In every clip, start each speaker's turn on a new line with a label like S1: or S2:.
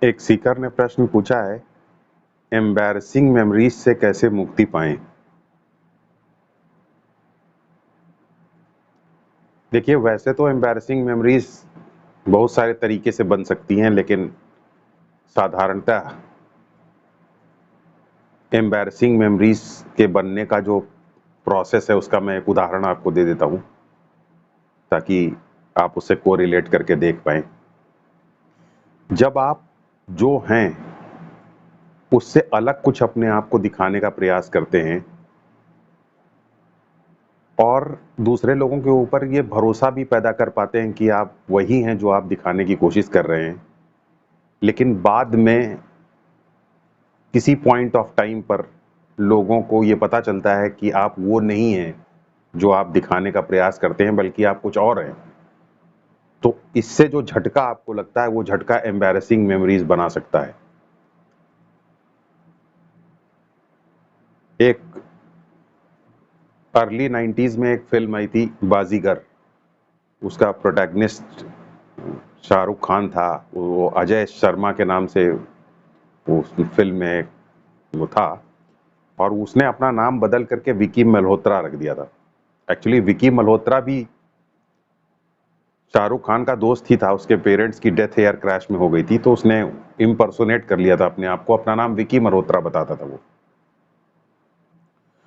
S1: एक सीकर ने प्रश्न पूछा है, एम्बैरसिंग मेमोरीज से कैसे मुक्ति पाएं। देखिए, वैसे तो एम्बैरसिंग मेमोरीज बहुत सारे तरीके से बन सकती हैं, लेकिन साधारणतः एम्बैरसिंग मेमोरीज के बनने का जो प्रोसेस है उसका मैं एक उदाहरण आपको दे देता हूँ, ताकि आप उससे कोरिलेट करके देख पाएं। जब आप जो हैं उससे अलग कुछ अपने आप को दिखाने का प्रयास करते हैं और दूसरे लोगों के ऊपर ये भरोसा भी पैदा कर पाते हैं कि आप वही हैं जो आप दिखाने की कोशिश कर रहे हैं, लेकिन बाद में किसी पॉइंट ऑफ टाइम पर लोगों को ये पता चलता है कि आप वो नहीं हैं जो आप दिखाने का प्रयास करते हैं, बल्कि आप कुछ और हैं। तो इससे जो झटका आपको लगता है वो झटका एम्बैरसिंग मेमोरीज बना सकता है। एक अर्ली 90s में एक फिल्म आई थी बाजीगर। उसका प्रोटैगनिस्ट शाहरुख खान था, वो अजय शर्मा के नाम से वो फिल्म में वो था, और उसने अपना नाम बदल करके विकी मल्होत्रा रख दिया था। एक्चुअली विकी मल्होत्रा भी शाहरुख खान का दोस्त ही था, उसके पेरेंट्स की डेथ एयर क्रैश में हो गई थी, तो उसने इम्पर्सोनेट कर लिया था अपने आप को, अपना नाम विकी मल्होत्रा बताता था वो।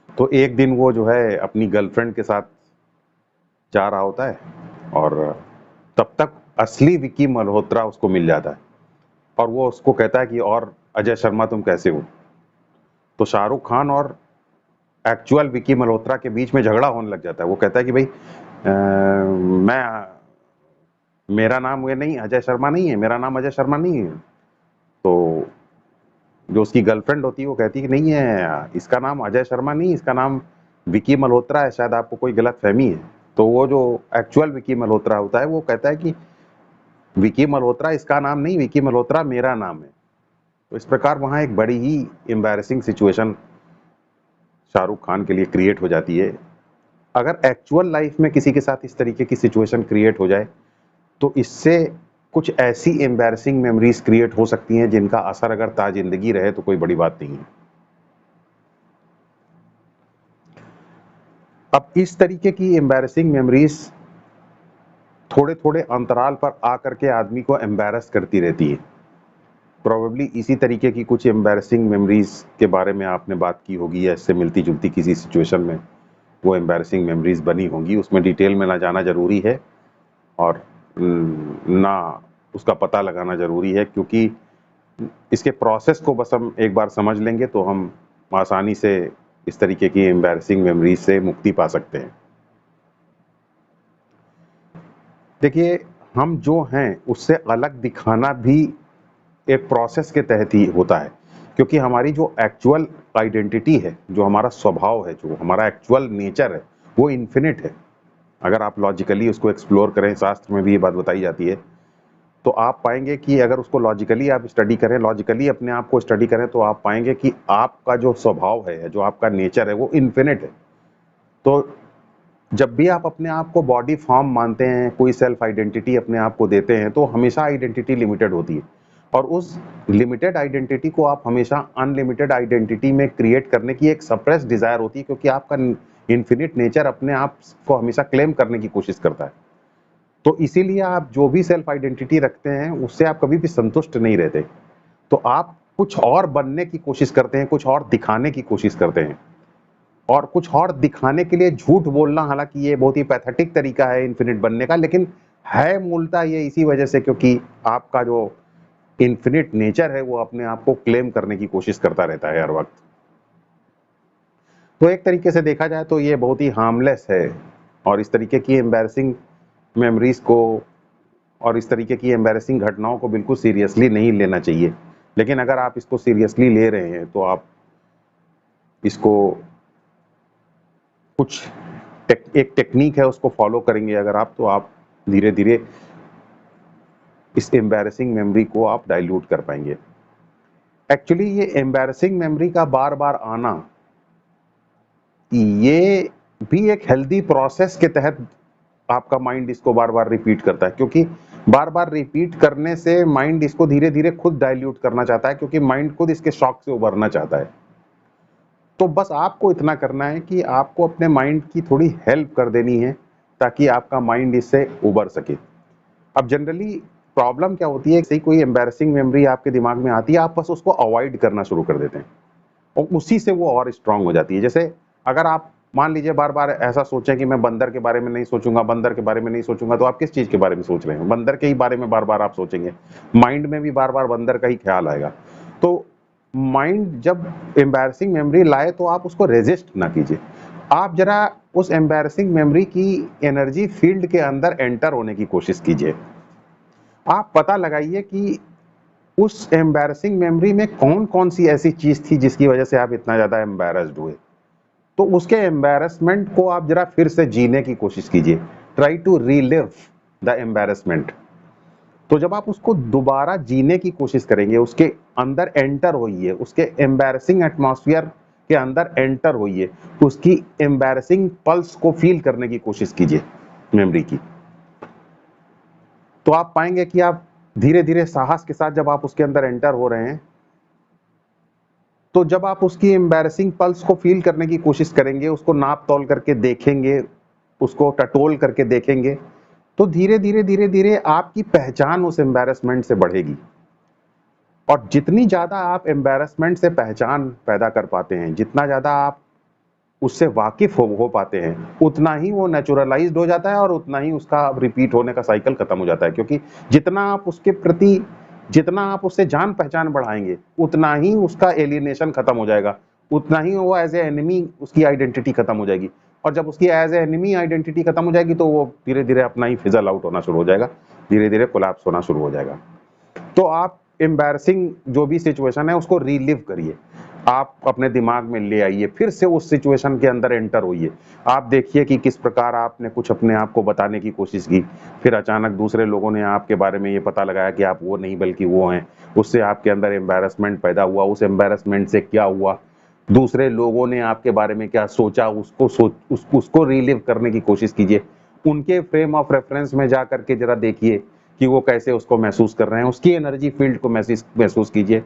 S1: तो एक दिन वो जो है अपनी गर्लफ्रेंड के साथ जा रहा होता है, और तब तक असली विकी मल्होत्रा उसको मिल जाता है, और वो उसको कहता है कि और अजय शर्मा तुम कैसे हो। तो शाहरुख खान और एक्चुअल विकी मल्होत्रा के बीच में झगड़ा होने लग जाता है। वो कहता है कि भाई मैं मेरा नाम ये नहीं, अजय शर्मा नहीं है, मेरा नाम अजय शर्मा नहीं है। तो जो उसकी गर्लफ्रेंड होती है वो कहती है कि नहीं है, इसका नाम अजय शर्मा नहीं, इसका नाम विकी मल्होत्रा है, शायद आपको कोई गलत फहमी है। तो वो जो एक्चुअल विकी मल्होत्रा होता है वो कहता है कि विकी मल्होत्रा इसका नाम नहीं, विकी मल्होत्रा मेरा नाम है। तो इस प्रकार वहां एक बड़ी ही एम्बैरेसिंग सिचुएशन शाहरुख खान के लिए क्रिएट हो जाती है। अगर एक्चुअल लाइफ में किसी के साथ इस तरीके की सिचुएशन क्रिएट हो जाए तो इससे कुछ ऐसी एम्बैरेसिंग मेमोरीज क्रिएट हो सकती हैं जिनका असर अगर ताजिंदगी रहे तो कोई बड़ी बात नहीं है। अब इस तरीके की एम्बैरेसिंग मेमोरीज थोड़े थोड़े अंतराल पर आकर के आदमी को एम्बैरस करती रहती है। प्रोबेबली इसी तरीके की कुछ एम्बैरेसिंग मेमोरीज के बारे में आपने बात की होगी, या इससे मिलती जुलती किसी सिचुएशन में वो एम्बैरेसिंग मेमोरीज बनी होंगी। उसमें डिटेल में ना जाना जरूरी है और ना उसका पता लगाना जरूरी है, क्योंकि इसके प्रोसेस को बस हम एक बार समझ लेंगे तो हम आसानी से इस तरीके की एम्बैरेसिंग मेमोरीज से मुक्ति पा सकते हैं। देखिए, हम जो हैं उससे अलग दिखाना भी एक प्रोसेस के तहत ही होता है, क्योंकि हमारी जो एक्चुअल आइडेंटिटी है, जो हमारा स्वभाव है, जो हमारा एक्चुअल नेचर है, वो इन्फिनिट है। अगर आप लॉजिकली उसको एक्सप्लोर करें, शास्त्र में भी ये बात बताई जाती है, तो आप पाएंगे कि अगर उसको लॉजिकली आप स्टडी करें, लॉजिकली अपने आप को स्टडी करें, तो आप पाएंगे कि आपका जो स्वभाव है, जो आपका नेचर है, वो इन्फिनिट है। तो जब भी आप अपने आप को बॉडी फॉर्म मानते हैं, कोई सेल्फ आइडेंटिटी अपने आप को देते हैं, तो हमेशा आइडेंटिटी लिमिटेड होती है, और उस लिमिटेड आइडेंटिटी को आप हमेशा अनलिमिटेड आइडेंटिटी में क्रिएट करने की एक सप्रेस डिजायर होती है, क्योंकि आपका इन्फिनिट नेचर अपने आप को हमेशा क्लेम करने की कोशिश करता है। तो इसीलिए आप जो भी सेल्फ आइडेंटिटी रखते हैं उससे आप कभी भी संतुष्ट नहीं रहते। तो आप कुछ और बनने की कोशिश करते हैं, कुछ और दिखाने की कोशिश करते हैं, और कुछ और दिखाने के लिए झूठ बोलना, हालांकि ये बहुत ही पैथेटिक तरीका है इन्फिनिट बनने का, लेकिन है मूलतः ये इसी वजह से क्योंकि आपका जो इन्फिनिट नेचर है वो अपने आप को क्लेम करने की कोशिश करता रहता है हर वक्त। तो एक तरीके से देखा जाए तो ये बहुत ही हार्मलेस है, और इस तरीके की एम्बैरसिंग मेमोरीज को और इस तरीके की एम्बैरसिंग घटनाओं को बिल्कुल सीरियसली नहीं लेना चाहिए। लेकिन अगर आप इसको सीरियसली ले रहे हैं तो आप इसको कुछ एक टेक्निक है उसको फॉलो करेंगे अगर आप, तो आप धीरे धीरे इस एम्बैरसिंग मेमोरी को आप डाइल्यूट कर पाएंगे। एक्चुअली ये एम्बैरसिंग मेमोरी का बार बार आना, ये भी एक हेल्दी प्रोसेस के तहत आपका माइंड इसको बार बार रिपीट करता है, क्योंकि बार बार रिपीट करने से माइंड इसको धीरे धीरे खुद डाइल्यूट करना चाहता है, क्योंकि माइंड खुद इसके शॉक से उभरना चाहता है। तो बस आपको इतना करना है कि आपको अपने माइंड की थोड़ी हेल्प कर देनी है, ताकि आपका माइंड इससे उबर सके। अब जनरली प्रॉब्लम क्या होती है, सही कोई एम्बैरेसिंग मेमोरी आपके दिमाग में आती है, आप बस उसको अवॉइड करना शुरू कर देते हैं और उसी से वो और स्ट्रांग हो जाती है। जैसे अगर आप मान लीजिए बार बार ऐसा सोचें कि मैं बंदर के बारे में नहीं सोचूंगा, बंदर के बारे में नहीं सोचूंगा, तो आप किस चीज के बारे में सोच रहे हैं? बंदर के ही बारे में बार बार आप सोचेंगे, माइंड में भी बार बार बंदर का ही ख्याल आएगा। तो माइंड जब एम्बैरेसिंग मेमोरी लाए तो आप उसको रेजिस्ट ना कीजिए, आप जरा उस एम्बैरेसिंग मेमोरी की एनर्जी फील्ड के अंदर एंटर होने की कोशिश कीजिए। आप पता लगाइए कि उस एम्बैरेसिंग मेमोरी में कौन कौन सी ऐसी चीज थी जिसकी वजह से आप इतना ज्यादा एम्बैरेस्ड हुए। तो उसके एम्बैरेसमेंट को आप जरा फिर से जीने की कोशिश कीजिए, try to relive the embarrassment. तो जब आप उसको दोबारा जीने की कोशिश करेंगे, उसके अंदर एंटर होइए, उसके एम्बैरेसिंग एटमॉस्फेयर के अंदर एंटर होइए, उसकी एम्बैरेसिंग पल्स को फील करने की कोशिश कीजिए मेमोरी की। तो आप पाएंगे कि आप धीरे धीरे साहस के साथ जब आप उसके अंदर एंटर हो रहे हैं, तो जब आप उसकी एम्बैरेसिंग पल्स को फील करने की कोशिश करेंगे, उसको नाप तौल करके देखेंगे, उसको टटोल करके देखेंगे, तो धीरे धीरे धीरे धीरे आपकी पहचान उस एम्बैरेसमेंट से बढ़ेगी। और जितनी ज्यादा आप एम्बैरेसमेंट से पहचान पैदा कर पाते हैं, जितना ज्यादा आप उससे वाकिफ हो पाते हैं, उतना ही वो नेचुरलाइज्ड हो जाता है और उतना ही उसका रिपीट होने का साइकिल खत्म हो जाता है। क्योंकि जितना आप उसके प्रति, जितना आप उससे जान पहचान बढ़ाएंगे, उतना ही उसका एलियनेशन खत्म हो जाएगा, उतना ही वो एज ए एनिमी उसकी आइडेंटिटी खत्म हो जाएगी। और जब उसकी एज ए एनिमी आइडेंटिटी खत्म हो जाएगी, तो वो धीरे धीरे अपना ही फिजल आउट होना शुरू हो जाएगा, धीरे धीरे कोलैप्स होना शुरू हो जाएगा। तो आप एम्बैरेसिंग जो भी सिचुएशन है उसको रीलिव करिए, आप अपने दिमाग में ले आइए, फिर से उस सिचुएशन के अंदर एंटर होइए। आप देखिए कि किस प्रकार आपने कुछ अपने आप को बताने की कोशिश की, फिर अचानक दूसरे लोगों ने आपके बारे में ये पता लगाया कि आप वो नहीं बल्कि वो हैं, उससे आपके अंदर एम्बैरेसमेंट पैदा हुआ। उस एम्बैरेसमेंट से क्या हुआ, दूसरे लोगों ने आपके बारे में क्या सोचा, उसको रिलीव करने की कोशिश कीजिए। उनके फ्रेम ऑफ रेफरेंस में जा करके जरा देखिए कि वो कैसे उसको महसूस कर रहे हैं, उसकी एनर्जी फील्ड को महसूस कीजिए।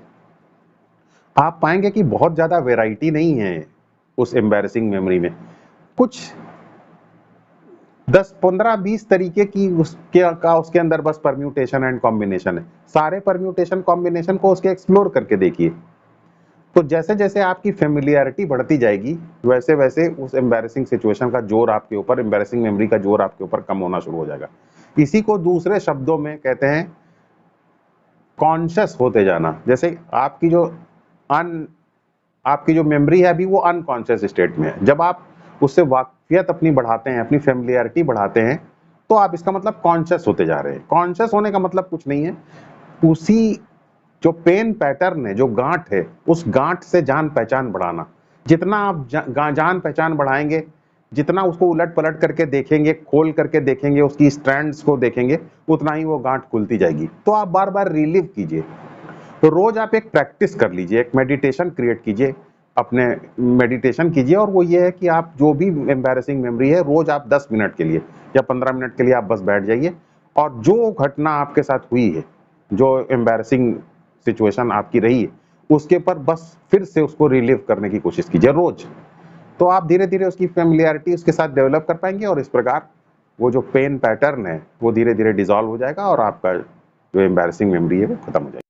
S1: आप पाएंगे कि बहुत ज्यादा वैरायटी नहीं है उस एम्बैरेसिंग मेमोरी में, कुछ 10 15 20 तरीके की उसके अंदर बस परम्यूटेशन एंड कॉम्बिनेशन है। सारे परम्यूटेशन कॉम्बिनेशन को उसके एक्सप्लोर करके देखिए। तो जैसे जैसे आपकी फेमिलियरिटी बढ़ती जाएगी, वैसे वैसे उस एम्बैरेसिंग सिचुएशन का जोर आपके ऊपर, एम्बैरेसिंग मेमोरी का जोर आपके ऊपर कम होना शुरू हो जाएगा। इसी को दूसरे शब्दों में कहते हैं कॉन्शियस होते जाना। जैसे आपकी जो मेमोरी है अभी वो अनकॉन्शियस स्टेट में है, जब आप उससे वाकफियत अपनी बढ़ाते हैं, अपनी फेमिलियरिटी बढ़ाते हैं, तो आप इसका मतलब कॉन्शियस होते जा रहे हैं। कॉन्शियस होने का मतलब कुछ नहीं है, उसी जो पेन पैटर्न है, जो गांठ है, उस गांठ से जान पहचान बढ़ाना। जितना आप जान पहचान बढ़ाएंगे, जितना उसको उलट पलट करके देखेंगे, खोल करके देखेंगे, उसकी स्ट्रैंड्स को देखेंगे, उतना ही वो गांठ खुलती जाएगी। तो आप बार बार रिलीव कीजिए। तो रोज आप एक प्रैक्टिस कर लीजिए, एक मेडिटेशन क्रिएट कीजिए, अपने मेडिटेशन कीजिए। और वो ये है कि आप जो भी एम्बैरेसिंग मेमोरी है, रोज आप 10 मिनट के लिए या 15 मिनट के लिए आप बस बैठ जाइए, और जो घटना आपके साथ हुई है, जो एम्बैरेसिंग सिचुएशन आपकी रही है, उसके ऊपर बस फिर से उसको रिलीव करने की कोशिश कीजिए रोज। तो आप धीरे धीरे उसकी फेमिलियरिटी उसके साथ डेवलप कर पाएंगे, और इस प्रकार वो जो पेन पैटर्न है वो धीरे धीरे डिसॉल्व हो जाएगा और आपका जो एम्बैरेसिंग मेमोरी है वो खत्म हो जाएगी।